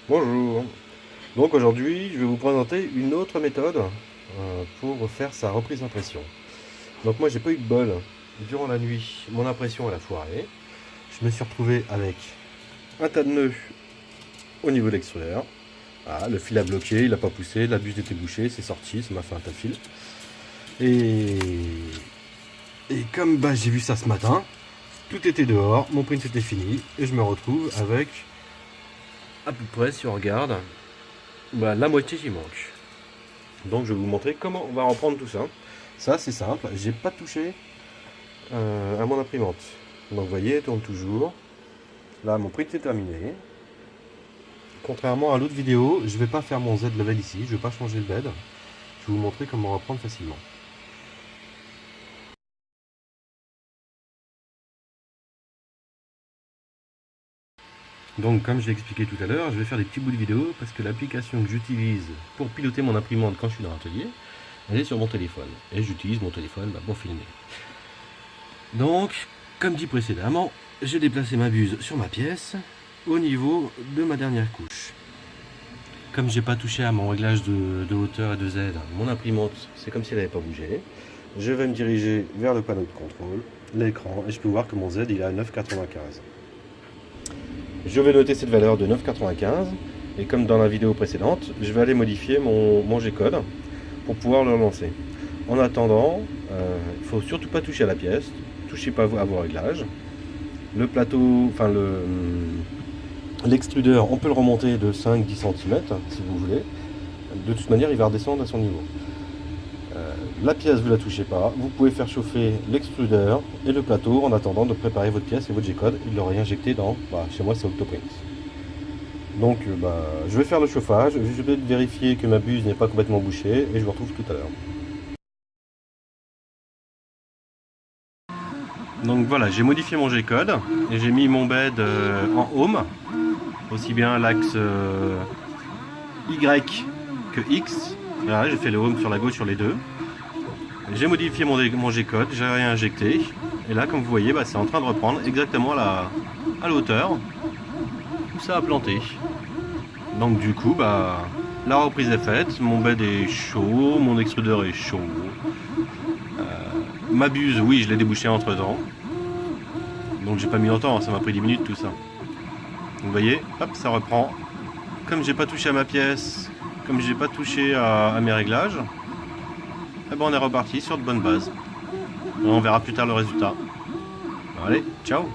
Bonjour. Donc aujourd'hui, je vais vous présenter une autre méthode pour faire sa reprise d'impression. Donc moi, j'ai pas eu de bol. Durant la nuit, mon impression elle a foiré. Je me suis retrouvé avec un tas de nœuds au niveau de l'extrudeur. Ah, le fil a bloqué, il n'a pas poussé, la buse était bouchée, c'est sorti, ça m'a fait un tas de fil. Et, et comme j'ai vu ça ce matin, tout était dehors, mon print était fini, et je me retrouve avec à peu près, si on regarde, la moitié qui manque. Donc je vais vous montrer comment on va reprendre tout ça. Ça c'est simple, j'ai pas touché à mon imprimante. Donc vous voyez, elle tourne toujours. Là mon print est terminé. Contrairement à l'autre vidéo, je vais pas faire mon Z level ici, je vais pas changer le bed. Je vais vous montrer comment reprendre facilement. Donc comme je l'ai expliqué tout à l'heure, je vais faire des petits bouts de vidéo parce que l'application que j'utilise pour piloter mon imprimante quand je suis dans l'atelier, elle est sur mon téléphone. Et j'utilise mon téléphone pour filmer. Donc, comme dit précédemment, j'ai déplacé ma buse sur ma pièce au niveau de ma dernière couche. Comme j'ai pas touché à mon réglage de hauteur et de Z, mon imprimante, c'est comme si elle n'avait pas bougé. Je vais me diriger vers le panneau de contrôle, l'écran, et je peux voir que mon Z il est à 9,95. Je vais noter cette valeur de 9,95 et comme dans la vidéo précédente, je vais aller modifier mon G-code pour pouvoir le lancer. En attendant, il ne faut surtout pas toucher à la pièce, touchez pas à vos réglages. Le plateau, l'extrudeur, on peut le remonter de 5-10 cm si vous voulez. De toute manière, il va redescendre à son niveau. La pièce, vous ne la touchez pas. Vous pouvez faire chauffer l'extrudeur et le plateau en attendant de préparer votre pièce et votre G-code. Il l'aurait injecté dans, chez moi c'est Octoprint. Donc je vais faire le chauffage, je vais vérifier que ma buse n'est pas complètement bouchée et je vous retrouve tout à l'heure. Donc voilà, j'ai modifié mon G-code et j'ai mis mon bed en home, aussi bien l'axe Y que X. Voilà, j'ai fait le home sur la gauche sur les deux. J'ai modifié mon G-code, j'ai réinjecté. Et là, comme vous voyez, c'est en train de reprendre exactement à la hauteur où ça a planté. Donc du coup, la reprise est faite, mon bed est chaud, mon extrudeur est chaud. Ma buse, oui, je l'ai débouché entre temps. Donc j'ai pas mis longtemps, ça m'a pris 10 minutes tout ça. Donc, vous voyez, hop, ça reprend. Comme j'ai pas touché à ma pièce, comme j'ai pas touché à mes réglages, on est reparti sur de bonnes bases. On verra plus tard le résultat. Allez, ciao!